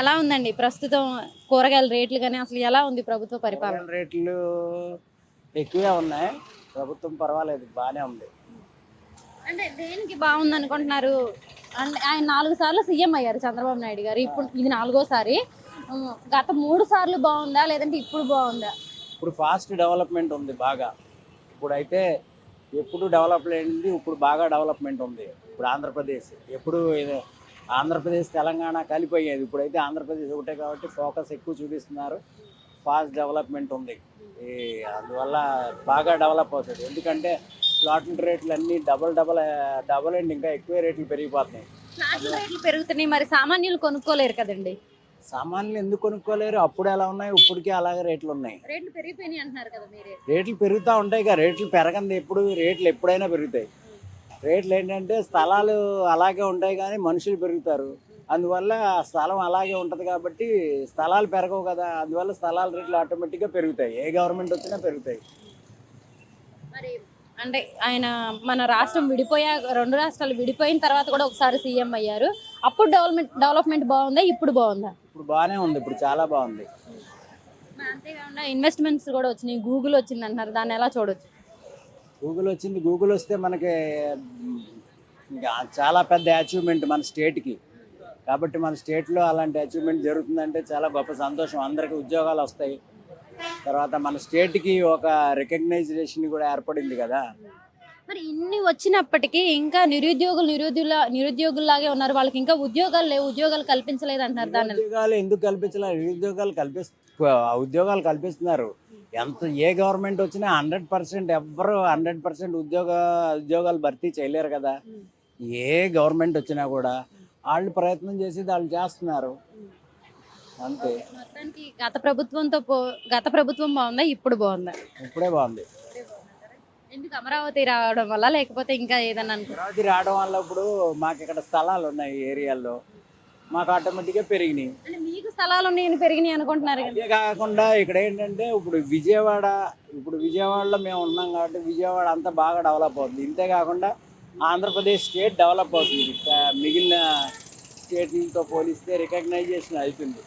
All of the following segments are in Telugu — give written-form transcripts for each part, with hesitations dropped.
ఎలా ఉందండి ప్రస్తుతం కూరగాయల రేట్లు కానీ అసలు ఎలా ఉంది ప్రభుత్వ పరిపాలన? కూరగాయల రేట్లు ఎక్కువే ఉన్నాయి. ప్రభుత్వం పర్వాలేదు, బాగానే ఉంది. అంటే దేనికి బాగుంది అనుకుంటున్నారు? అంటే ఆయన 4 సార్లు సీఎం అయ్యారు చంద్రబాబు నాయుడు గారు. ఇప్పుడు ఇది 4గోసారి. గత 3 సార్లు బాగుందా లేదంటే ఇప్పుడు బాగుందా? ఇప్పుడు ఫాస్ట్ డెవలప్మెంట్ ఉంది బాగా. ఇప్పుడైతే ఎప్పుడు డెవలప్మెంట్ ఉంది, ఇప్పుడు బాగా డెవలప్మెంట్ ఉంది. ఇప్పుడు ఆంధ్రప్రదేశ్ ఎప్పుడు ఆంధ్రప్రదేశ్ తెలంగాణ కలిపోయేది, ఇప్పుడైతే ఆంధ్రప్రదేశ్ ఒకటే కాబట్టి ఫోకస్ ఎక్కువ చూపిస్తున్నారు. ఫాస్ట్ డెవలప్మెంట్ ఉంది. ఈ అందువల్ల బాగా డెవలప్ అవుతుంది. ఎందుకంటే ప్లాట్ల రేట్లు అన్నీ డబల్ అండ్ ఇంకా ఎక్కువ రేట్లు పెరిగిపోతున్నాయి. ఫ్లాట్ల రేట్లు పెరుగుతున్నాయి, మరి సామాన్యులు కొనుక్కోలేరు కదండి. సామాన్యులు ఎందుకు కొనుక్కోలేరు? అప్పుడు ఎలా ఉన్నాయి, ఇప్పటికే అలాగే రేట్లు ఉన్నాయి. రేట్లు పెరిగిపోయినాయి అంటున్నారు కదా మీరే. రేట్లు పెరుగుతూ ఉంటాయి కదా, రేట్లు పెరగంది ఎప్పుడు, రేట్లు ఎప్పుడైనా పెరుగుతాయి. రేట్లు ఏంటంటే స్థలాలు అలాగే ఉంటాయి కానీ మనుషులు పెరుగుతారు. అందువల్ల స్థలం అలాగే ఉంటుంది కాబట్టి స్థలాలు పెరగవు కదా, అందువల్ల స్థలాల రేట్లు ఆటోమేటిక్గా పెరుగుతాయి. ఏ గవర్నమెంట్ వచ్చినా పెరుగుతాయి. మరి అంటే ఆయన మన రాష్ట్రం విడిపోయా 2 రాష్ట్రాలు విడిపోయిన తర్వాత కూడా ఒకసారి సీఎం అయ్యారు. అప్పుడు డెవలప్మెంట్ బాగుందా, ఇప్పుడు బాగుందా? ఇప్పుడు బాగానే ఉంది, ఇప్పుడు చాలా బాగుంది. మరి అంతేకాకుండా ఇన్వెస్ట్మెంట్స్ కూడా వచ్చినాయి, గూగుల్ వచ్చింది అంటున్నారు, దాన్ని ఎలా చూడొచ్చు? గూగుల్ వచ్చింది, గూగుల్ వస్తే మనకి ఇంకా చాలా పెద్ద అచీవ్మెంట్ మన స్టేట్కి. కాబట్టి మన స్టేట్లో అలాంటి అచీవ్మెంట్ జరుగుతుందంటే చాలా గొప్ప సంతోషం. అందరికీ ఉద్యోగాలు వస్తాయి. తర్వాత మన స్టేట్కి ఒక రికగ్నైజేషన్ కూడా ఏర్పడింది కదా. మరి ఇన్ని వచ్చినప్పటికీ ఇంకా నిరుద్యోగుల్లాగే ఉన్నారు, వాళ్ళకి ఇంకా ఉద్యోగాలు లేవు, ఉద్యోగాలు కల్పించలేదు అంటున్నారు. దాన్ని ఉద్యోగాలు ఎందుకు కల్పించలేదు? ఉద్యోగాలు కల్పిస్తున్నారు. ఏ గవర్నమెంట్ వచ్చినా 100% ఎవ్వరు 100% ఉద్యోగాలు భర్తీ చేయలేరు కదా. ఏ గవర్నమెంట్ వచ్చినా కూడా వాళ్ళు ప్రయత్నం చేసి వాళ్ళు చేస్తున్నారు అంతే. మొత్తానికి గత ప్రభుత్వం బాగుందా, ఇప్పుడు బాగుందా? ఇప్పుడే బాగుంది. ఎందుకు అమరావతి రావడం వల్ల లేకపోతే ఇంకా ఏదన్నా అమరావతి రావడం వల్ల ఇప్పుడు మాకు ఇక్కడ స్థలాలు ఉన్నాయి, ఈ ఏరియాలో మాకు ఆటోమేటిక్గా పెరిగినాయి. అంటే మీకు స్థలాలు ఉన్నాయని పెరిగినాయి అనుకుంటున్నారు కదా. అదే కాకుండా ఇక్కడ ఏంటంటే ఇప్పుడు విజయవాడలో మేము ఉన్నాం కాబట్టి విజయవాడ అంతా బాగా డెవలప్ అవుతుంది. ఇంతే కాకుండా ఆంధ్రప్రదేశ్ స్టేట్ డెవలప్ అవుతుంది. మిగిలిన స్టేట్లతో పోలిస్తే రికగ్నైజేషన్ అవుతుంది.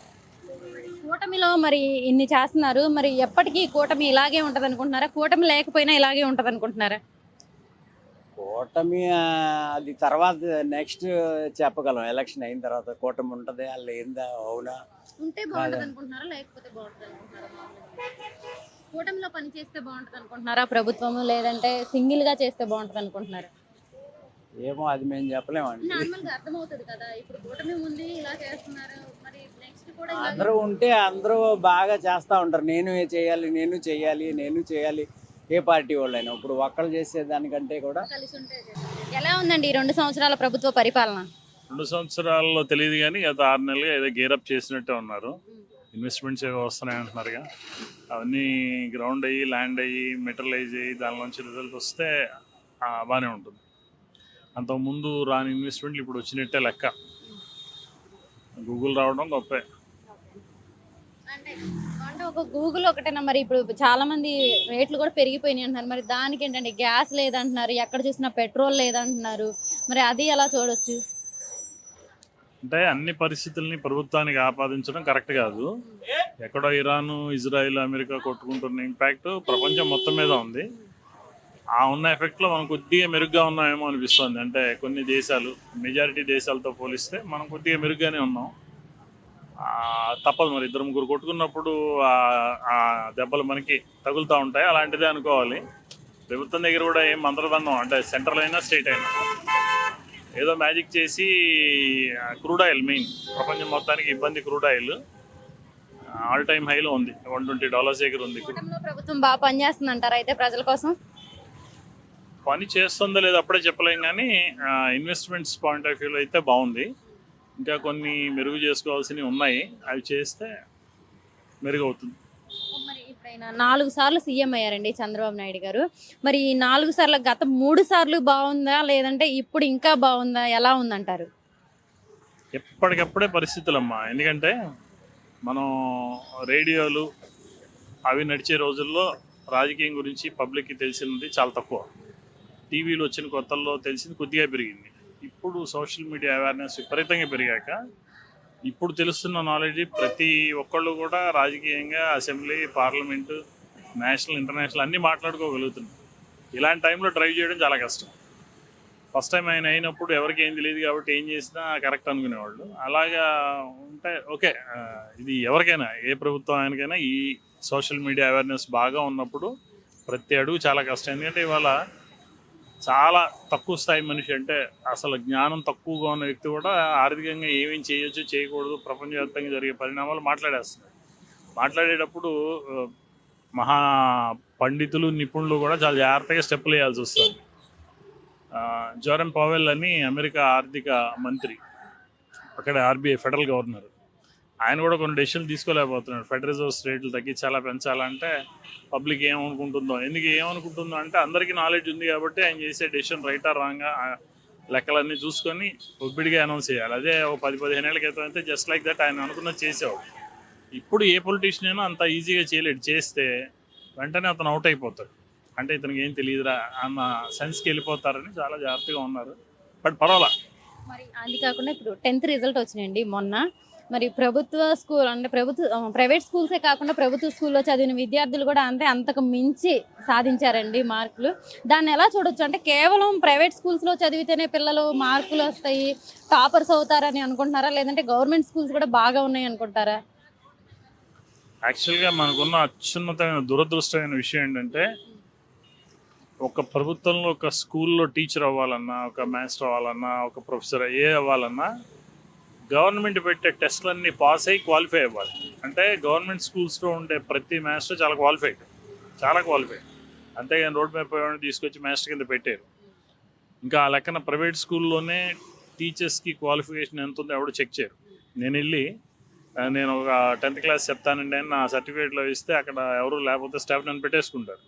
కూటమిలో మరి ఇన్ని చేస్తున్నారు, మరి ఎప్పటికీ కూటమి ఇలాగే ఉంటది అనుకుంటున్నారా? కూటమి లేకపోయినా ఇలాగే ఉంటది అనుకుంటున్నారా? కూటమి అది తర్వాత నెక్స్ట్ చెప్పగలం. ఎలక్షన్ అయిన తర్వాత కూటమి ఉంటుంది, వాళ్ళు ఏందా అవునా ఉంటే బాగుంటది అనుకుంటున్నారా లేకపోతే బాగుంటది అనుకుంటున్నారా? కూటమిలో పని చేస్తే బాగుంటది అనుకుంటున్నారా ప్రభుత్వం, లేదంటే సింగిల్ గా చేస్తే బాగుంటది అనుకుంటున్నారా? ఏమో అది మేము చెప్పలేమండి. నార్మల్ గా అర్థమవుతుంది కదా, ఇప్పుడు కూటమి ఉంది ఇలా చేస్తున్నారు, మరి నెక్స్ట్ కూడా అందరూ ఉంటే అందరూ బాగా చేస్తూ ఉంటారు. నేను చేయాలి ఏ పార్టీ వాళ్ళైనా. ఇప్పుడు ఒక్కళ్ళు చేసేదానికంటే కూడా కలిసి ఉంటే. ఎలా ఉందండి ఈ 2 సంవత్సరాల ప్రభుత్వ పరిపాలన? 2 సంవత్సరాల్లో తెలియదు కానీ గత 6 నెలలుగా ఏదో గేరప్ చేసినట్టే ఉన్నారు. ఇన్వెస్ట్మెంట్స్ ఏవో వస్తున్నాయి అంటున్నారుగా, అవన్నీ గ్రౌండ్ అయ్యి ల్యాండ్ అయ్యి మెటీరియలైజ్ అయ్యి దానిలోంచి రిజల్ట్ వస్తే బాగానే ఉంటుంది. అంతకుముందు రాని ఇన్వెస్ట్మెంట్లు ఇప్పుడు వచ్చినట్టే లెక్క. గూగుల్ రావడం గొప్పే. అంటే ఒక గూగుల్ ఒకటేనా? మరి ఇప్పుడు చాలా మంది రేట్లు కూడా పెరిగిపోయినాయి అంటున్నారు, మరి దానికి ఏంటంటే గ్యాస్ లేదంటున్నారు, ఎక్కడ చూసినా పెట్రోల్ లేదంటున్నారు, మరి అది ఎలా చూడొచ్చు? అంటే అన్ని పరిస్థితుల్ని ప్రభుత్వానికి ఆపాదించడం కరెక్ట్ కాదు. ఎక్కడో ఇరాను, ఇజ్రాయిల్, అమెరికా కొట్టుకుంటున్న ఇంపాక్ట్ ప్రపంచం మొత్తం మీద ఉంది. ఆ ఉన్న ఎఫెక్ట్లో మనం కొద్దిగా మెరుగ్గా ఉన్నామేమో అనిపిస్తుంది. అంటే కొన్ని దేశాలు, మెజారిటీ దేశాలతో పోలిస్తే మనం కొద్దిగా మెరుగ్గానే ఉన్నాం. తప్పదు, మరి 2-3 కొట్టుకున్నప్పుడు ఆ దెబ్బలు మనకి తగులుతూ ఉంటాయి. అలాంటిదే అనుకోవాలి. ప్రభుత్వం దగ్గర కూడా ఏం మంత్రదండం, అంటే సెంట్రల్ అయినా స్టేట్ అయినా ఏదో మ్యాజిక్ చేసి క్రూడ్ ఆయిల్ మెయిన్ ప్రపంచం మొత్తానికి ఇబ్బంది. క్రూడ్ ఆయిల్ ఆల్ టైమ్ హైలో ఉంది, $120 దగ్గర ఉంది. ప్రభుత్వం బాగా పనిచేస్తుంది అంటారా అయితే ప్రజల కోసం? పని చేస్తుందో లేదో అప్పుడే చెప్పలేం కానీ ఇన్వెస్ట్మెంట్స్ పాయింట్ ఆఫ్ వ్యూలో అయితే బాగుంది. ఇంకా కొన్ని మెరుగు చేసుకోవాల్సినవి ఉన్నాయి, అవి చేస్తే మెరుగవుతుంది. మరి ఇప్పుడైనా 4 సార్లు సీఎం అయ్యారండి చంద్రబాబు నాయుడు గారు. మరి ఈ 4 సార్లు గత 3 సార్లు బాగుందా లేదంటే ఇప్పుడు ఇంకా బాగుందా, ఎలా ఉందంటారు? ఎప్పటికప్పుడే పరిస్థితులమ్మా. ఎందుకంటే మనం రేడియోలు అవి నడిచే రోజుల్లో రాజకీయం గురించి పబ్లిక్కి తెలిసినది చాలా తక్కువ. టీవీలు వచ్చిన కొత్తల్లో తెలిసింది కొద్దిగా పెరిగింది. ఇప్పుడు సోషల్ మీడియా అవేర్నెస్ విపరీతంగా పెరిగాక ఇప్పుడు తెలుస్తున్న నాలెడ్జ్ ప్రతి ఒక్కళ్ళు కూడా రాజకీయంగా అసెంబ్లీ, పార్లమెంటు, నేషనల్, ఇంటర్నేషనల్ అన్నీ మాట్లాడుకోగలుగుతున్నారు. ఇలాంటి టైంలో డ్రైవ్ చేయడం చాలా కష్టం. ఫస్ట్ టైం ఆయన అయినప్పుడు ఎవరికి ఏం తెలియదు కాబట్టి ఏం చేసినా కరెక్ట్ అనుకునేవాళ్ళు. అలాగా ఉంటే ఓకే, ఇది ఎవరికైనా ఏ ప్రభుత్వం ఆయనకైనా ఈ సోషల్ మీడియా అవేర్నెస్ బాగా ఉన్నప్పుడు ప్రతి అడుగు చాలా కష్టం. ఎందుకంటే ఇవాళ చాలా తక్కువ స్థాయి మనిషి, అంటే అసలు జ్ఞానం తక్కువగా ఉన్న వ్యక్తి కూడా ఆర్థికంగా ఏమేమి చేయొచ్చు చేయకూడదు ప్రపంచవ్యాప్తంగా జరిగే పరిణామాలు మాట్లాడేస్తున్నారు. మాట్లాడేటప్పుడు మహా పండితులు, నిపుణులు కూడా చాలా జాగ్రత్తగా స్టెప్పులు వేయాల్సి వస్తుంది. జోరెమ్ పవెల్ అని అమెరికా ఆర్థిక మంత్రి, అక్కడ ఆర్బీఐ ఫెడరల్ గవర్నర్, ఆయన కూడా కొన్ని డెసిషన్లు తీసుకోలేకపోతున్నాడు. ఫెడరల్ రిజర్వ్స్ రేట్లు తగ్గించాలా పెంచాలంటే పబ్లిక్ ఏమనుకుంటుందో, ఎందుకు ఏమనుకుంటుందో అంటే అందరికీ నాలెడ్జ్ ఉంది కాబట్టి ఆయన చేసే డెసిషన్ రైటా రాంగా లెక్కలన్నీ చూసుకొని ఒబ్బిడిగా అనౌన్స్ చేయాలి. అదే ఒక 10-15 ఏళ్ళ క్రితం అయితే జస్ట్ లైక్ దట్ ఆయన అనుకున్నది చేసేవాడు. ఇప్పుడు ఏ పొలిటీషియన్ అయినా అంత ఈజీగా చేయలేడు. చేస్తే వెంటనే అతను అవుట్ అయిపోతాడు, అంటే ఇతనికి ఏం తెలియదురా అన్న సెన్స్కి వెళ్ళిపోతారని చాలా జాగ్రత్తగా ఉన్నారు. బట్ పర్వాలా. మరి అది కాకుండా ఇప్పుడు 10th రిజల్ట్ వచ్చినాయండి మొన్న. మరి ప్రభుత్వ స్కూల్ అంటే ప్రైవేట్ స్కూల్సే కాకుండా ప్రభుత్వ స్కూల్లో చదివిన విద్యార్థులు కూడా అంతకు మించి సాధించారండి మార్కులు. దాన్ని ఎలా చూడొచ్చు అంటే కేవలం ప్రైవేట్ స్కూల్స్లో చదివితేనే పిల్లలు మార్కులు వస్తాయి, టాపర్స్ అవుతారని అనుకుంటున్నారా, లేదంటే గవర్నమెంట్ స్కూల్స్ కూడా బాగా ఉన్నాయి అనుకుంటారా? యాక్చువల్గా మనకున్న అత్యున్నతమైన దురదృష్టమైన విషయం ఏంటంటే, ఒక ప్రభుత్వంలో ఒక స్కూల్లో టీచర్ అవ్వాలన్నా, ఒక మాస్టర్ అవ్వాలన్నా, ఒక ప్రొఫెసర్ అవ్వాలన్నా గవర్నమెంట్ పెట్టే టెస్టులన్నీ పాస్ అయ్యి క్వాలిఫై అవ్వాలి. అంటే గవర్నమెంట్ స్కూల్స్లో ఉండే ప్రతి మాస్టర్ చాలా క్వాలిఫైడ్. అంతేగాని రోడ్ మీద పోయేవాడిని తీసుకొచ్చి మాస్టర్ కింద పెట్టారు. ఇంకా ఆ లెక్కన ప్రైవేట్ స్కూల్లోనే టీచర్స్కి క్వాలిఫికేషన్ ఎంత ఉందో ఎవడు చెక్ చేయరు. నేను ఒక 10th క్లాస్ చెప్తానండి అని నా సర్టిఫికేట్లో ఇస్తే అక్కడ ఎవరు లేకపోతే స్టాఫ్ నన్ను పెట్టేసుకుంటారు.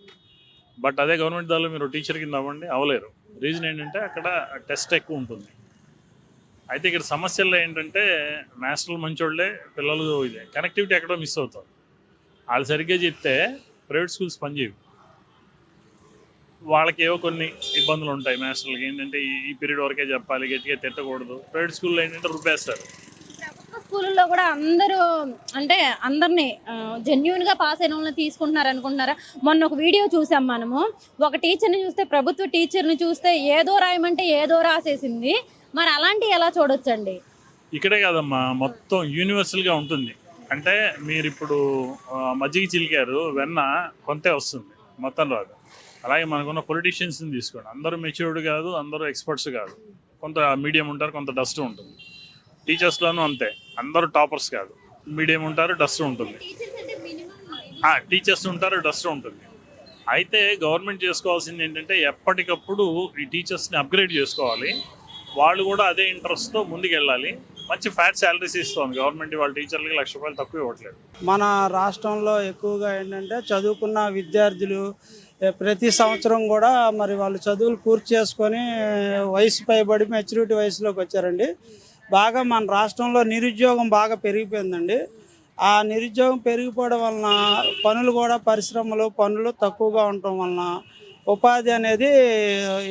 బట్ అదే గవర్నమెంట్ దానిలో మీరు టీచర్ కింద అవ్వండి, అవ్వలేరు. రీజన్ ఏంటంటే అక్కడ టెస్ట్ ఎక్కువ ఉంటుంది. అయితే ఇక్కడ సమస్యల్లో ఏంటంటే మాస్టర్లు మంచోళ్ళే, పిల్లలు ఇదే కనెక్టివిటీ ఎక్కడో మిస్ అవుతారు. వాళ్ళు సరిగ్గా చెప్తే ప్రైవేట్ స్కూల్స్ పనిచేయవు. వాళ్ళకి ఏవో కొన్ని ఇబ్బందులు ఉంటాయి. మాస్టర్లకి ఏంటంటే ఈ పీరియడ్ వరకే చెప్పాలి, గట్టిగా తిట్టకూడదు. ప్రైవేట్ స్కూల్లో ఏంటంటే రుబ్బేస్తారు. స్కూల్లో కూడా అందరినీ జెన్యున్గా పాస్ అయిన వాళ్ళని తీసుకుంటున్నారు అనుకుంటున్నారా? మొన్న ఒక వీడియో చూసాం మనము. ఒక టీచర్ని చూస్తే, ప్రభుత్వ టీచర్ని చూస్తే ఏదో రాయమంటే ఏదో రాసేసింది. మరి అలాంటివి ఎలా చూడొచ్చండి? ఇక్కడే కాదమ్మా, మొత్తం యూనివర్సల్గా ఉంటుంది. అంటే మీరు ఇప్పుడు మజ్జిగ చిలికారు, వెన్న కొంతే వస్తుంది, మొత్తం రాదు. అలాగే మనకున్న పొలిటీషియన్స్ని తీసుకోండి, అందరూ మెచ్యూర్డ్ కాదు, అందరూ ఎక్స్పర్ట్స్ కాదు, కొంత మీడియం ఉంటారు, కొంత డస్ట్ ఉంటుంది. టీచర్స్లోనూ అంతే, అందరూ టాపర్స్ కాదు, మీడియం ఉంటారు, డస్ట్ ఉంటుంది. టీచర్స్ ఉంటారు, డస్ట్ ఉంటుంది. అయితే గవర్నమెంట్ చేసుకోవాల్సింది ఏంటంటే ఎప్పటికప్పుడు ఈ టీచర్స్ని అప్గ్రేడ్ చేసుకోవాలి. వాళ్ళు కూడా అదే ఇంట్రెస్ట్తో ముందుకెళ్ళాలి. మంచి ఫ్యాట్ శాలరీస్ ఇస్తుంది గవర్నమెంట్. వాళ్ళ టీచర్లకి ₹1,00,000 తక్కువ ఇవ్వట్లేదు. మన రాష్ట్రంలో ఎక్కువగా ఏంటంటే చదువుకున్న విద్యార్థులు ప్రతి సంవత్సరం కూడా మరి వాళ్ళు చదువులు పూర్తి చేసుకొని వయసు పైబడి మెచ్యూరిటీ వయసులోకి వచ్చారండి. బాగా మన రాష్ట్రంలో నిరుద్యోగం బాగా పెరిగిపోయిందండి. ఆ నిరుద్యోగం పెరిగిపోవడం వలన పనులు తక్కువగా ఉండటం వలన ఉపాధి అనేది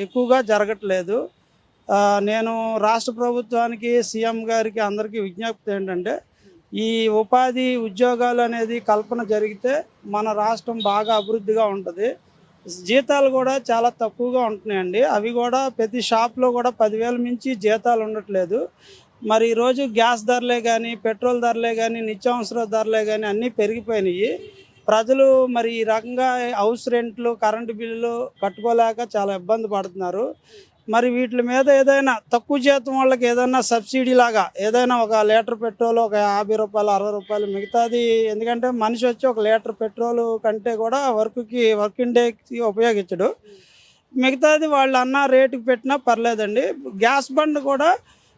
ఎక్కువగా జరగట్లేదు. నేను రాష్ట్ర ప్రభుత్వానికి, సీఎం గారికి అందరికీ విజ్ఞప్తి ఏంటంటే ఈ ఉపాధి ఉద్యోగాలు అనేది కల్పన జరిగితే మన రాష్ట్రం బాగా అభివృద్ధిగా ఉంటుంది. జీతాలు కూడా చాలా తక్కువగా ఉంటున్నాయండి. అవి కూడా ప్రతి షాప్లో కూడా 10,000 మించి జీతాలు ఉండట్లేదు. మరి ఈరోజు గ్యాస్ ధరలే కానీ, పెట్రోల్ ధరలే కానీ, నిత్యావసర ధరలే కానీ అన్నీ పెరిగిపోయినాయి. ప్రజలు మరి ఈ రకంగా హౌస్ రెంట్లు, కరెంటు బిల్లులు కట్టుకోలేక చాలా ఇబ్బంది పడుతున్నారు. మరి వీటి మీద ఏదైనా తక్కువ జీతం వాళ్ళకి ఏదైనా సబ్సిడీ లాగా ఏదైనా ఒక లీటర్ పెట్రోల్ ఒక ₹50, ₹60 మిగతాది. ఎందుకంటే మనిషి వచ్చి ఒక లీటర్ పెట్రోల్ కంటే కూడా వర్కింగ్ డేకి ఉపయోగించడు. మిగతాది వాళ్ళు అన్న రేటుకి పెట్టినా పర్లేదండి. గ్యాస్ బండ్ కూడా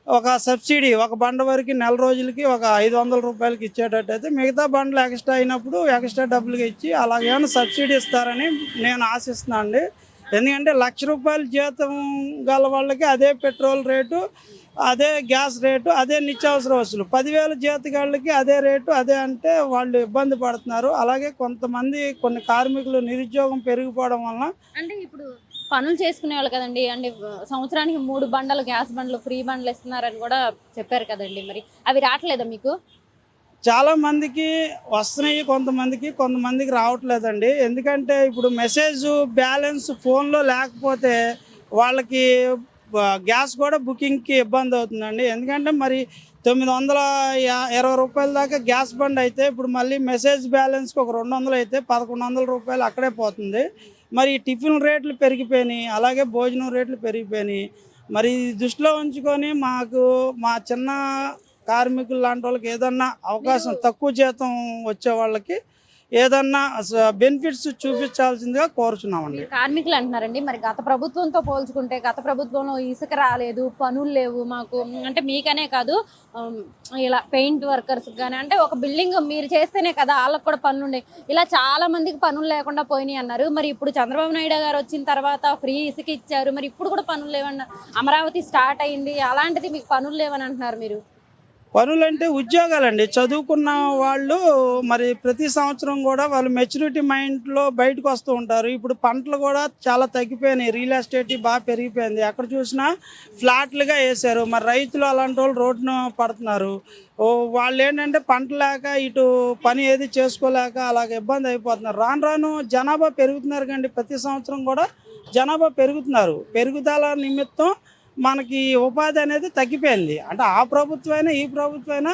ఒక సబ్సిడీ, ఒక బండ వరకు నెల రోజులకి ఒక ₹500 ఇచ్చేటట్టయితే మిగతా బండ్లు ఎక్స్ట్రా అయినప్పుడు ఎక్స్ట్రా డబ్బులుగా ఇచ్చి అలాగేమైనా సబ్సిడీ ఇస్తారని నేను ఆశిస్తున్నాను అండి. ఎందుకంటే ₹1,00,000 జీతం గల వాళ్ళకి అదే పెట్రోల్ రేటు, అదే గ్యాస్ రేటు, అదే నిత్యావసర వస్తువులు, 10,000 జీతగాళ్ళకి అదే రేటు, అదే అంటే వాళ్ళు ఇబ్బంది పడుతున్నారు. అలాగే కొన్ని కార్మికులు నిరుద్యోగం పెరిగిపోవడం వలన అంటే ఇప్పుడు పనులు చేసుకునే వాళ్ళు కదండి. అంటే సంవత్సరానికి 3 బండలు గ్యాస్ బండ్లు ఫ్రీ బండ్లు ఇస్తున్నారని కూడా చెప్పారు కదండి. మరి అవి రావట్లేదా మీకు? చాలా మందికి వస్తున్నాయి, కొంతమందికి రావట్లేదండి. ఎందుకంటే ఇప్పుడు మెసేజ్ బ్యాలెన్స్ ఫోన్లో లేకపోతే వాళ్ళకి గ్యాస్ కూడా బుకింగ్కి ఇబ్బంది అవుతుందండి. ఎందుకంటే మరి 920 రూపాయల దాకా గ్యాస్ బండ్ అయితే ఇప్పుడు మళ్ళీ మెసేజ్ బ్యాలెన్స్కి ఒక 200 అయితే 1100 రూపాయలు అక్కడే పోతుంది. మరి ఈ టిఫిన్ రేట్లు పెరిగిపోయినాయి, అలాగే భోజనం రేట్లు పెరిగిపోయినాయి. మరి ఇది దృష్టిలో ఉంచుకొని మా చిన్న కార్మికులు లాంటి వాళ్ళకి ఏదన్నా అవకాశం, తక్కువ జీతం వచ్చే వాళ్ళకి ఏదన్నా బెనిఫిట్స్ చూపించాల్సిందిగా కోరుచున్నామండి. మీరు కార్మికులు అంటున్నారండి. మరి గత ప్రభుత్వంతో పోల్చుకుంటే గత ప్రభుత్వంలో ఇసుక రాలేదు, పనులు లేవు మాకు, అంటే మీకనే కాదు ఇలా పెయింట్ వర్కర్స్ కానీ, అంటే ఒక బిల్డింగ్ మీరు చేస్తేనే కదా వాళ్ళకి కూడా పనులు ఉండే, ఇలా చాలా మందికి పనులు లేకుండా పోయినాయి అన్నారు. మరి ఇప్పుడు చంద్రబాబు నాయుడు గారు వచ్చిన తర్వాత ఫ్రీ ఇసుక ఇచ్చారు, మరి ఇప్పుడు కూడా పనులు లేవన్నారు. అమరావతి స్టార్ట్ అయింది, అలాంటిది మీకు పనులు లేవని అంటున్నారు మీరు. పనులంటే ఉద్యోగాలండి. చదువుకున్న వాళ్ళు మరి ప్రతి సంవత్సరం కూడా వాళ్ళు మెచ్యూరిటీ మైండ్లో బయటకు వస్తూ ఉంటారు. ఇప్పుడు పంటలు కూడా చాలా తగ్గిపోయినాయి, రియల్ ఎస్టేట్ బాగా పెరిగిపోయింది, ఎక్కడ చూసినా ఫ్లాట్లుగా వేశారు. మరి రైతులు అలాంటి వాళ్ళు రోడ్డున పడుతున్నారు. వాళ్ళు ఏంటంటే పంట లేక ఇటు పని ఏది చేసుకోలేక అలాగ ఇబ్బంది అయిపోతున్నారు. రాను రాను జనాభా పెరుగుతున్నారు కండి, ప్రతి సంవత్సరం కూడా జనాభా పెరుగుదల నిమిత్తం మనకి ఉపాధి అనేది తగ్గిపోయింది. అంటే ఆ ప్రభుత్వమైనా ఈ ప్రభుత్వమైనా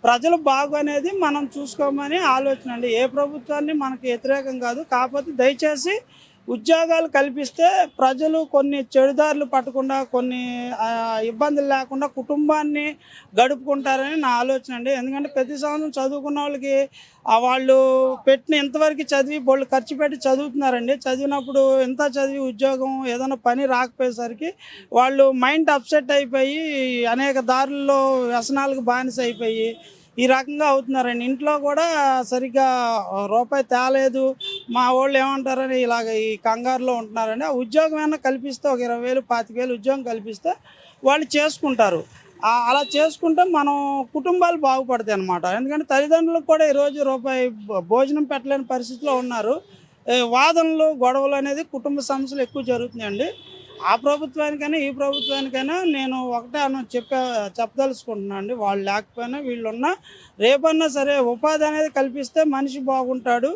ప్రజలు బాగు అనేది మనం చూసుకోమని ఆలోచన అండి. ఏ ప్రభుత్వాన్ని మనకి వ్యతిరేకం కాదు, కాకపోతే దయచేసి ఉద్యోగాలు కల్పిస్తే ప్రజలు కొన్ని చెడుదారులు పట్టకుండా, కొన్ని ఇబ్బందులు లేకుండా కుటుంబాన్ని గడుపుకుంటారని నా ఆలోచన అండి. ఎందుకంటే ప్రతి సంవత్సరం చదువుకున్న వాళ్ళకి వాళ్ళు పెట్టిన ఇంతవరకు చదివి బోళ్ళు ఖర్చు పెట్టి చదువుతున్నారండి. చదివినప్పుడు ఇంత చదివి ఉద్యోగం ఏదైనా పని రాకపోయేసరికి వాళ్ళు మైండ్ అప్సెట్ అయిపోయి అనేక దారుల్లో వ్యసనాలకు బానిస అయిపోయి ఈ రకంగా అవుతున్నారండి. ఇంట్లో కూడా సరిగ్గా రూపాయి తేలేదు, మా వాళ్ళు ఏమంటారని ఇలాగ ఈ కంగారులో ఉంటున్నారండి. ఆ ఉద్యోగం ఏమైనా కల్పిస్తే ఒక 20,000 25,000 ఉద్యోగం కల్పిస్తే వాళ్ళు చేసుకుంటారు. అలా చేసుకుంటే మనం కుటుంబాలు బాగుపడతాయి అన్నమాట. ఎందుకంటే తల్లిదండ్రులకు కూడా ఈరోజు రూపాయి భోజనం పెట్టలేని పరిస్థితిలో ఉన్నారు. వాదనలు గొడవలు అనేది కుటుంబ సమస్యలు ఎక్కువ జరుగుతున్నాయండి. ఆ ప్రభుత్వానికైనా ఈ ప్రభుత్వానికైనా నేను ఒకటే చెప్పదలుచుకుంటున్నాను అండి. వాళ్ళు లేకపోయినా వీళ్ళున్నా రేపన్నా సరే ఉపాధి అనేది కల్పిస్తే మనిషి బాగుంటాడు.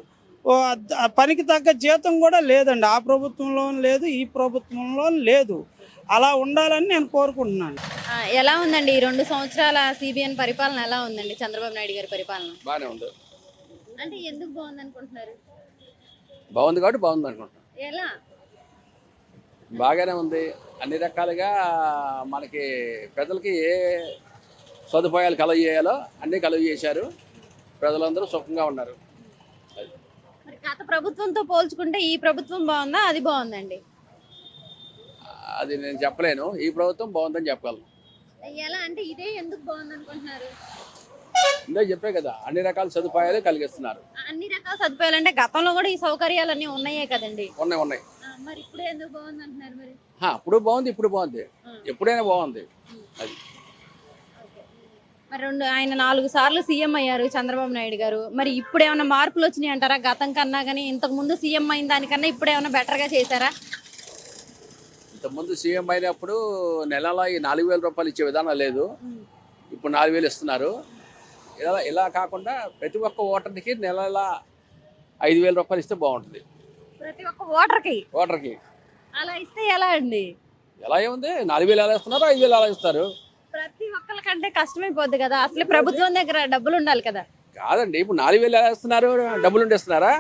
పనికి తగ్గ జీతం కూడా లేదండి, ఆ ప్రభుత్వంలో లేదు, ఈ ప్రభుత్వంలో లేదు. అలా ఉండాలని నేను కోరుకుంటున్నాను. ఎలా ఉందండి ఈ 2 సంవత్సరాల సిబిఎన్ పరిపాలన? ఎలా ఉందండి చంద్రబాబు నాయుడు గారి పరిపాలన? బాగానే ఉంది. అంటే ఎందుకు బాగుంది అనుకుంటున్నారు? బాగుంది కాబట్టి బాగుంది అనుకుంటున్నాను. ఎలా? బాగానే ఉంది. అన్ని రకాలుగా మనకి ప్రజలకి ఏ సదుపాయాలు కలుగజేయాలో అన్నీ కలుగజేశారు. ప్రజలందరూ సుఖంగా ఉన్నారు. మరి గత ప్రభుత్వంతో పోల్చుకుంటే ఈ ప్రభుత్వం బాగుందా, అది బాగుందండి? అది నేను చెప్పలేను. ఈ ప్రభుత్వం బాగుందని చెప్పగలను. ఎలా అంటే ఇదే ఎందుకు బాగుంది అనుకుంటున్నారు? ఇందో చెప్పే కదా, అన్ని రకాల సదుపాయాలు కలిగిస్తున్నారు. అన్ని రకాల సదుపాయాలు అంటే గతంలో కూడా ఈ సౌకర్యాలన్నీ ఉన్నాయే కదండి. ఉన్నాయి. మరి ఇప్పుడు ఎందుకు బాగుంది అంటున్నారు? మరి అప్పుడు బాగుంది, ఇప్పుడు బాగుంది, ఎప్పుడైనా బాగుంది. అది మరి ఆయన 4 సార్లు సీఎం అయ్యారు చంద్రబాబు నాయుడు గారు. మరి ఇప్పుడు ఏమైనా మార్పులు వచ్చినాయి అంటారా? గతం కన్నా కానీ ఇంతకు ముందు సీఎం అయిన దానికన్నా ఇప్పుడు ఏమైనా బెటర్గా చేశారా? ఇంతకుముందు సీఎం అయినప్పుడు నెలలో ఈ 4,000 రూపాయలు ఇచ్చే విధానం లేదు. ఇప్పుడు 4,000 ఇస్తున్నారు. ఇలా కాకుండా ప్రతి ఒక్క ఓటర్కి నెల 5,000 రూపాయలు ఇస్తే బాగుంటుంది. ప్రతి ఒక్క ఓటర్కి అలా ఇస్తే ఎలా అండి? ఎలా ఏముంది, 4,000 ఎలా ఇస్తున్నారు, 5,000 ఎలా ఇస్తారు? ప్రతి ఒక్కరికంటే కష్టమైపోద్ది కదా, అసలు ప్రభుత్వం దగ్గర డబ్బులు ఉండాలి కదా. కాదండి, ఇప్పుడు 4,000 ఎలా ఇస్తున్నారు? డబ్బులు ఉండేస్తున్నారా?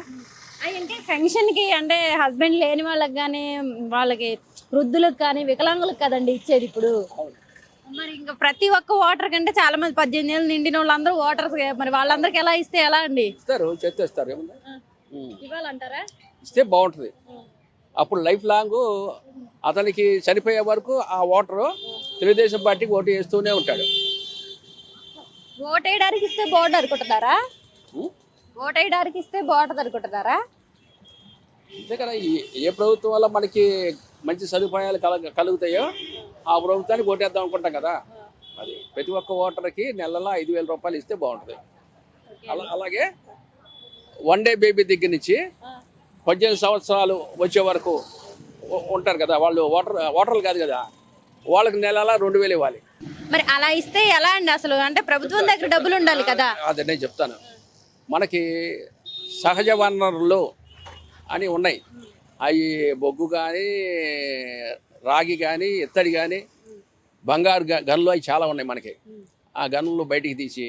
అంటే పెన్షన్ కి అంటే హస్బెండ్ లేని వాళ్ళకి కానీ, వాళ్ళకి వృద్ధులకు కానీ, వికలాంగులకు కదండి ఇచ్చేది ఇప్పుడు. మరి ఇంకా ప్రతి ఒక్క ఓటర్ కంటే చాలా మంది 18 ఏళ్ళు నిండిన వాళ్ళందరూ ఓటర్స్, మరి వాళ్ళందరికి ఎలా ఇస్తే ఎలా అండి? ఇస్తారు, చేస్తారు. ఏముంది, ఇవ్వాలంటారా? ఇస్తే బాగుంటుంది. అప్పుడు లైఫ్ లాంగ్ అతనికి చనిపోయే వరకు ఆ ఓటరు తెలుగుదేశం పార్టీకి ఓటు వేస్తూనే ఉంటాడు. ఓటేయడానికి ఇస్తే బోర్డు అనుకుంటున్నారా? ఓటేయడానికి ఇస్తే బోర్డు అనుకుంటున్నారా? అంతే కదా. ఏ ప్రభుత్వం వల్ల మనకి మంచి సదుపాయాలు కలుగుతాయో ఆ ప్రభుత్వానికి ఓటేద్దాం అనుకుంటాం కదా. అది ప్రతి ఒక్క ఓటర్కి నెలలో 5,000 రూపాయలు ఇస్తే బాగుంటుంది. అలాగే వన్ డే బేబీ దగ్గర నుంచి 18 సంవత్సరాలు వచ్చే వరకు ఉంటారు కదా, వాళ్ళు ఓటర్లు కాదు కదా, వాళ్ళకి నెలలా 2000 ఇవ్వాలి. మరి అలా ఇస్తే ఎలా అండి అసలు? అంటే ప్రభుత్వం దగ్గర డబ్బులు ఉండాలి కదా. అదే నేను చెప్తాను. మనకి సహజ వనరులు అని ఉన్నాయి. అవి బొగ్గు కానీ, రాగి కానీ, ఇత్తడి కానీ, బంగారు గనులు అవి చాలా ఉన్నాయి మనకి. ఆ గనులు బయటికి తీసి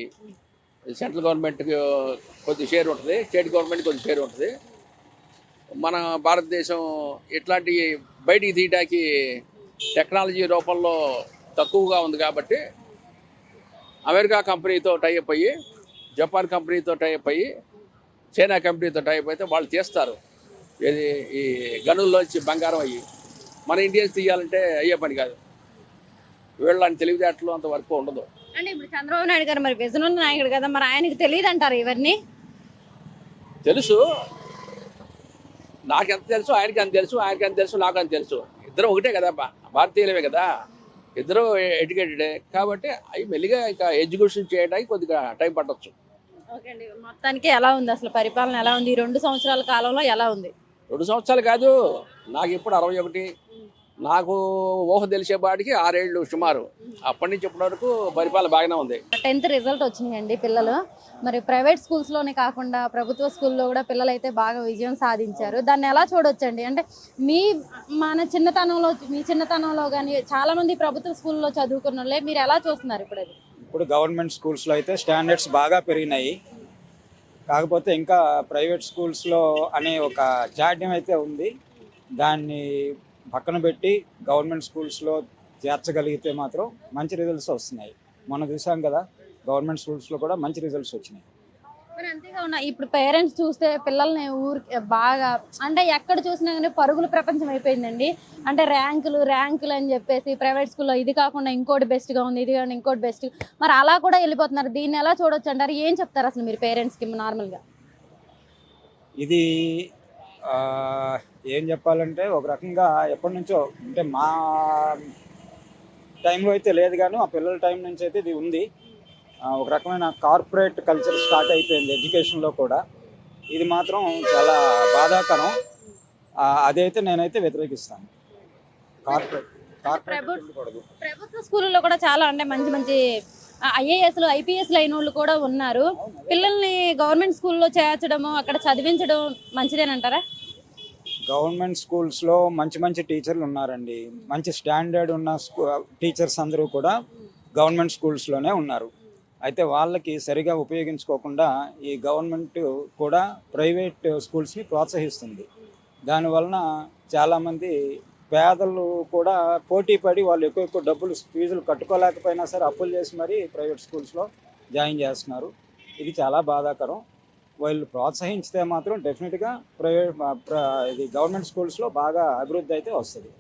సెంట్రల్ గవర్నమెంట్కి కొద్ది షేర్ ఉంటుంది, స్టేట్ గవర్నమెంట్ కొద్ది షేర్ ఉంటుంది. మన భారతదేశం ఇట్లాంటి బయటికి తీయడానికి టెక్నాలజీ రూపంలో తక్కువగా ఉంది కాబట్టి అమెరికా కంపెనీతో టైఅప్ అయ్యి, జపాన్ కంపెనీతో టైఅప్ అయ్యి, చైనా కంపెనీతో టైఅప్ అయితే వాళ్ళు తీస్తారు. ఇది ఈ గనుల్లోంచి బంగారం అయ్యి మన ఇండియన్స్ తీయాలంటే అయ్యే పని కాదు. వీళ్ళని తెలివితేటలు అంత వరకు ఉండదు. అంటే ఇప్పుడు చంద్రబాబు నాయుడు గారు మరి విజన్ ఉన్న నాయకుడు కదా, మరి ఆయనకి తెలియదు అంటారు ఇవన్నీ? తెలుసు, నాకెంత తెలుసు ఆయనకి అంత తెలుసు, ఆయనకి అంత తెలుసు, నాకు అంత తెలుసు. ఇద్దరు ఒకటే కదా, భారతీయులమే కదా, ఇద్దరు ఎడ్యుకేటెడే కాబట్టి అవి మెల్లిగా ఇక ఎడ్యుకేషన్ చేయడానికి కొద్దిగా టైం పట్టవచ్చు. ఓకే అండి, మొత్తానికి ఎలా ఉంది అసలు పరిపాలన? ఎలా ఉంది ఈ 2 సంవత్సరాల కాలంలో? ఎలా ఉంది? 2 సంవత్సరాలు కాదు, నాకు ఇప్పుడు 61. నాకు ఊహ తెలిసేపాటికి 6 ఏళ్ళు సుమారు. అప్పటి నుంచి ఇప్పటి వరకు పరిపాలన బాగానే ఉంది. 10th రిజల్ట్ వచ్చినాయండి పిల్లలు. మరి ప్రైవేట్ స్కూల్స్లోనే కాకుండా ప్రభుత్వ స్కూల్లో కూడా పిల్లలు అయితే బాగా విజయం సాధించారు. దాన్ని ఎలా చూడొచ్చండి? అంటే మన చిన్నతనంలో, మీ చిన్నతనంలో కానీ చాలామంది ప్రభుత్వ స్కూల్లో చదువుకున్న వాళ్ళే, మీరు ఎలా చూస్తున్నారు ఇప్పుడు అది? ఇప్పుడు గవర్నమెంట్ స్కూల్స్లో అయితే స్టాండర్డ్స్ బాగా పెరిగినాయి. కాకపోతే ఇంకా ప్రైవేట్ స్కూల్స్లో అనే ఒక జాడ్యం అయితే ఉంది. దాన్ని పక్కన పెట్టి గవర్నమెంట్ స్కూల్స్లో చేర్చగలిగితే మాత్రం మంచి రిజల్ట్స్ వస్తున్నాయి. మనం చూసాం కదా, గవర్నమెంట్ స్కూల్స్లో కూడా మంచి రిజల్ట్స్ వచ్చినాయి. మరి అంతేగా ఉన్నా ఇప్పుడు పేరెంట్స్ చూస్తే పిల్లల్ని ఊరికి బాగా, అంటే ఎక్కడ చూసినా కానీ పరుగుల ప్రపంచం అయిపోయిందండి. అంటే ర్యాంకులు అని చెప్పేసి ప్రైవేట్ స్కూల్లో ఇది కాకుండా ఇంకోటి బెస్ట్గా ఉంది, ఇది కాకుండా ఇంకోటి బెస్ట్, మరి అలా కూడా వెళ్ళిపోతున్నారు. దీన్ని ఎలా చూడొచ్చు అంటారు? ఏం చెప్తారు అసలు మీరు పేరెంట్స్కి నార్మల్గా? ఇది ఏం చెప్పాలంటే ఒక రకంగా ఎప్పటి నుంచో, అంటే మా టైంలో అయితే లేదు కానీ మా పిల్లల టైం నుంచి అయితే ఇది ఉంది. ఒక రకమైన కార్పొరేట్ కల్చర్ స్టార్ట్ అయిపోయింది ఎడ్యుకేషన్లో కూడా. ఇది మాత్రం చాలా బాధాకరం. అదైతే నేనైతే వ్యతిరేకిస్తాను. ప్రభుత్వ స్కూల్లో కూడా చాలా అంటే మంచి ఐఏఎస్లు ఐపీఎస్లు అయిన వాళ్ళు కూడా ఉన్నారు. పిల్లల్ని గవర్నమెంట్ స్కూల్లో చేర్చడము, అక్కడ చదివించడం మంచిదేనంటారా? గవర్నమెంట్ స్కూల్స్లో మంచి టీచర్లు ఉన్నారండి. మంచి స్టాండర్డ్ ఉన్న టీచర్స్ అందరూ కూడా గవర్నమెంట్ స్కూల్స్లోనే ఉన్నారు. అయితే వాళ్ళకి సరిగా ఉపయోగించుకోకుండా ఈ గవర్నమెంట్ కూడా ప్రైవేట్ స్కూల్స్ని ప్రోత్సహిస్తుంది. దానివలన చాలామంది పేదలు కూడా పోటీ పడి వాళ్ళు ఎక్కువ డబ్బులు ఫీజులు కట్టుకోలేకపోయినా సరే అప్పులు చేసి మరీ ప్రైవేట్ స్కూల్స్లో జాయిన్ చేస్తున్నారు. ఇది చాలా బాధాకరం. వాళ్ళు ప్రోత్సహించితే మాత్రం డెఫినెట్గా ఇది గవర్నమెంట్ స్కూల్స్లో బాగా అభివృద్ధి అయితే వస్తుంది.